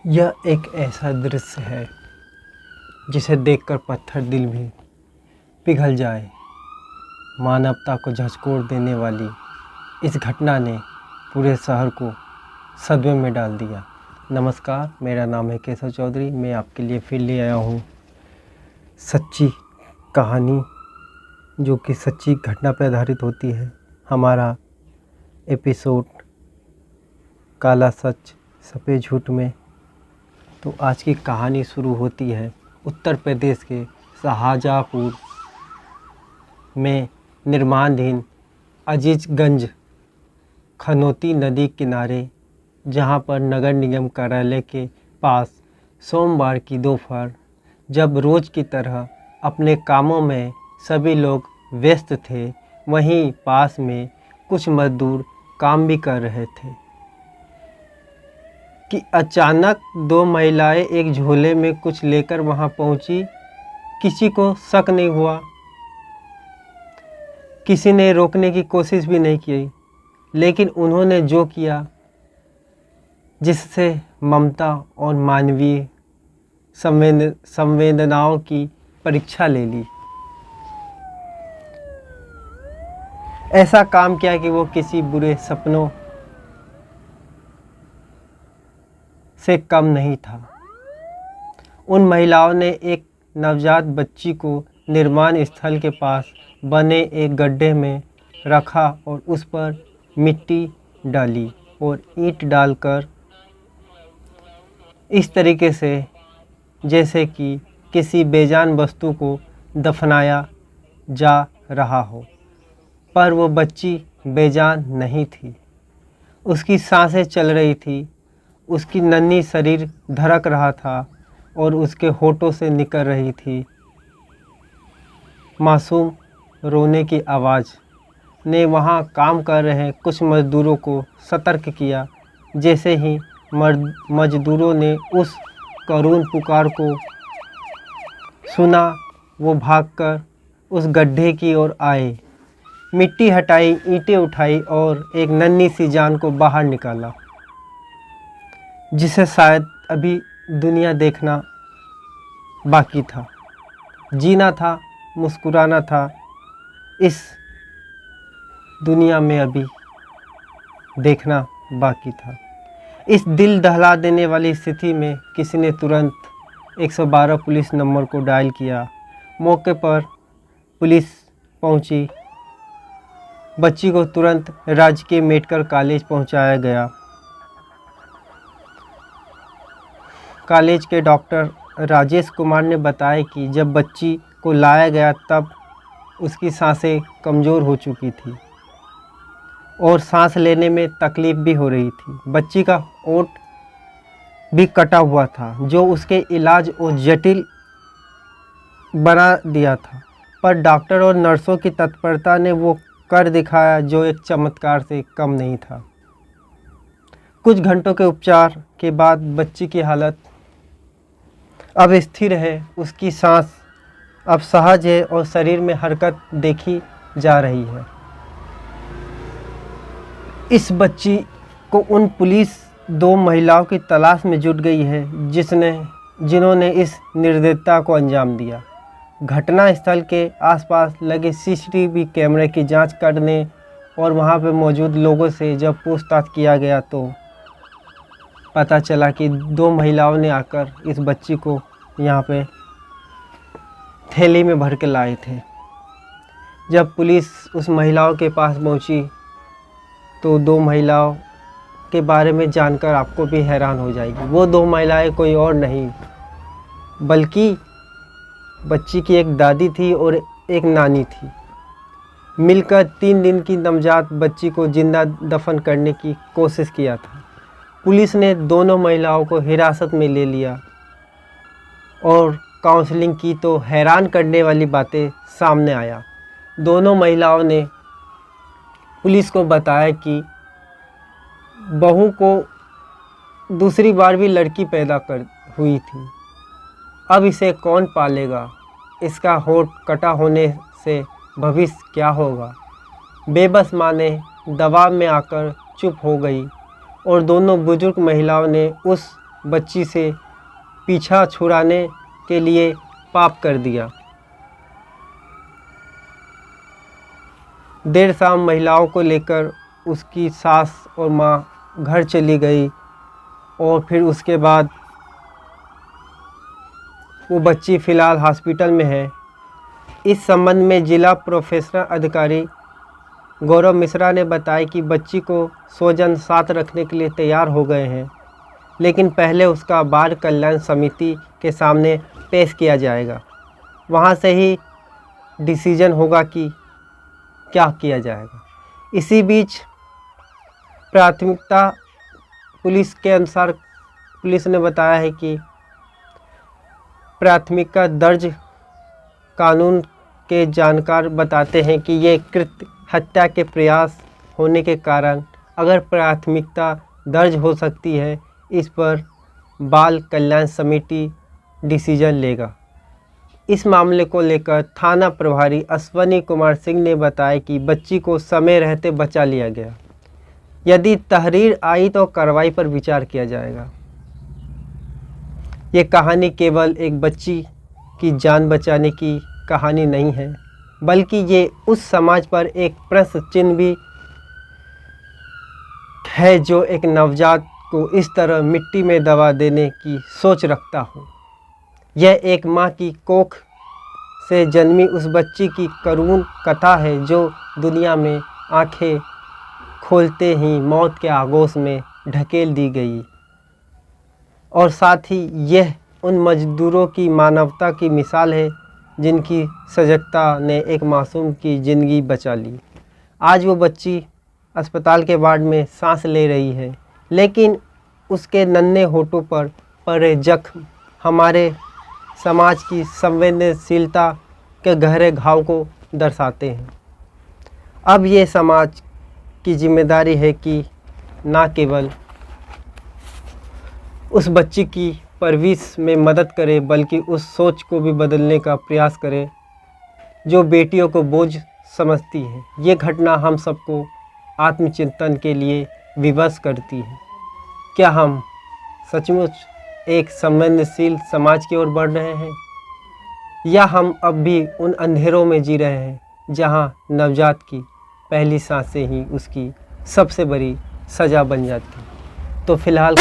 यह एक ऐसा दृश्य है जिसे देखकर पत्थर दिल भी पिघल जाए। मानवता को झकझोर देने वाली इस घटना ने पूरे शहर को सदमे में डाल दिया। नमस्कार, मेरा नाम है केशव चौधरी। मैं आपके लिए फिर ले आया हूँ सच्ची कहानी जो कि सच्ची घटना पर आधारित होती है। हमारा एपिसोड काला सच सफ़ेद झूठ में। तो आज की कहानी शुरू होती है उत्तर प्रदेश के शाहजहाँपुर में निर्माणाधीन अजीजगंज खनौती नदी किनारे, जहां पर नगर निगम कार्यालय के पास सोमवार की दोपहर, जब रोज़ की तरह अपने कामों में सभी लोग व्यस्त थे, वहीं पास में कुछ मजदूर काम भी कर रहे थे कि अचानक दो महिलाएं एक झोले में कुछ लेकर वहां पहुंची। किसी को शक नहीं हुआ, किसी ने रोकने की कोशिश भी नहीं की, लेकिन उन्होंने जो किया जिससे ममता और मानवीय संवेदनाओं की परीक्षा ले ली। ऐसा काम किया कि वो किसी बुरे सपनों से कम नहीं था। उन महिलाओं ने एक नवजात बच्ची को निर्माण स्थल के पास बने एक गड्ढे में रखा और उस पर मिट्टी डाली और ईंट डालकर इस तरीके से जैसे कि किसी बेजान वस्तु को दफनाया जा रहा हो। पर वो बच्ची बेजान नहीं थी। उसकी सांसें चल रही थी, उसकी नन्ही शरीर धड़क रहा था और उसके होठों से निकल रही थी मासूम रोने की आवाज़ ने वहाँ काम कर रहे कुछ मज़दूरों को सतर्क किया। जैसे ही मज़दूरों ने उस करुण पुकार को सुना, वो भागकर उस गड्ढे की ओर आए, मिट्टी हटाई, ईंटें उठाई और एक नन्ही सी जान को बाहर निकाला, जिसे शायद अभी दुनिया देखना बाकी था। जीना था, मुस्कुराना था, इस दुनिया में अभी देखना बाकी था। इस दिल दहला देने वाली स्थिति में किसी ने तुरंत 112 पुलिस नंबर को डायल किया। मौके पर पुलिस पहुंची। बच्ची को तुरंत राजकीय मेडिकल कॉलेज पहुंचाया गया। कॉलेज के डॉक्टर राजेश कुमार ने बताया कि जब बच्ची को लाया गया तब उसकी सांसें कमज़ोर हो चुकी थी और सांस लेने में तकलीफ़ भी हो रही थी। बच्ची का ओंठ भी कटा हुआ था, जो उसके इलाज और जटिल बना दिया था। पर डॉक्टर और नर्सों की तत्परता ने वो कर दिखाया जो एक चमत्कार से कम नहीं था। कुछ घंटों के उपचार के बाद बच्ची की हालत अब स्थिर है, उसकी सांस अब सहज है और शरीर में हरकत देखी जा रही है। इस बच्ची को उन पुलिस दो महिलाओं की तलाश में जुट गई है जिन्होंने इस निर्दयता को अंजाम दिया। घटना स्थल के आसपास लगे सीसीटीवी कैमरे की जांच करने और वहां पर मौजूद लोगों से जब पूछताछ किया गया तो पता चला कि दो महिलाओं ने आकर इस बच्ची को यहाँ पे थैली में भर के लाए थे। जब पुलिस उस महिलाओं के पास पहुँची तो दो महिलाओं के बारे में जानकर आपको भी हैरान हो जाएगी। वो दो महिलाएं कोई और नहीं बल्कि बच्ची की एक दादी थी और एक नानी थी। मिलकर 3 दिन की नवजात बच्ची को जिंदा दफन करने की कोशिश किया था। पुलिस ने दोनों महिलाओं को हिरासत में ले लिया और काउंसलिंग की तो हैरान करने वाली बातें सामने आया। दोनों महिलाओं ने पुलिस को बताया कि बहू को दूसरी बार भी लड़की पैदा कर हुई थी। अब इसे कौन पालेगा? इसका होठ कटा होने से भविष्य क्या होगा? बेबस माँ ने दबाव में आकर चुप हो गई और दोनों बुजुर्ग महिलाओं ने उस बच्ची से पीछा छुड़ाने के लिए पाप कर दिया। देर शाम महिलाओं को लेकर उसकी सास और माँ घर चली गई और फिर उसके बाद वो बच्ची फ़िलहाल हॉस्पिटल में है। इस संबंध में जिला प्रोफेशनल अधिकारी गौरव मिश्रा ने बताया कि बच्ची को स्वजन साथ रखने के लिए तैयार हो गए हैं, लेकिन पहले उसका बाल कल्याण समिति के सामने पेश किया जाएगा। वहां से ही डिसीजन होगा कि क्या किया जाएगा। इसी बीच प्राथमिकता पुलिस के अनुसार पुलिस ने बताया है कि प्राथमिकता दर्ज कानून के जानकार बताते हैं कि ये कृत्य हत्या के प्रयास होने के कारण अगर प्राथमिकता दर्ज हो सकती है, इस पर बाल कल्याण समिति डिसीजन लेगा। इस मामले को लेकर थाना प्रभारी अश्वनी कुमार सिंह ने बताया कि बच्ची को समय रहते बचा लिया गया। यदि तहरीर आई तो कार्रवाई पर विचार किया जाएगा। ये कहानी केवल एक बच्ची की जान बचाने की कहानी नहीं है, बल्कि ये उस समाज पर एक प्रश्न चिन्ह भी है जो एक नवजात को इस तरह मिट्टी में दबा देने की सोच रखता हो। यह एक माँ की कोख से जन्मी उस बच्ची की करुण कथा है जो दुनिया में आंखें खोलते ही मौत के आगोश में ढकेल दी गई, और साथ ही यह उन मजदूरों की मानवता की मिसाल है जिनकी सजगता ने एक मासूम की ज़िंदगी बचा ली। आज वो बच्ची अस्पताल के वार्ड में सांस ले रही है, लेकिन उसके नन्हे होठों पर पड़े जख्म हमारे समाज की संवेदनशीलता के गहरे घाव को दर्शाते हैं। अब ये समाज की जिम्मेदारी है कि न केवल उस बच्ची की परवरिश में मदद करे, बल्कि उस सोच को भी बदलने का प्रयास करे जो बेटियों को बोझ समझती है। ये घटना हम सबको आत्मचिंतन के लिए विवश करती है। क्या हम सचमुच एक संवेदनशील समाज की ओर बढ़ रहे हैं, या हम अब भी उन अंधेरों में जी रहे हैं जहां नवजात की पहली सांसें ही उसकी सबसे बड़ी सज़ा बन जाती है। तो फिलहाल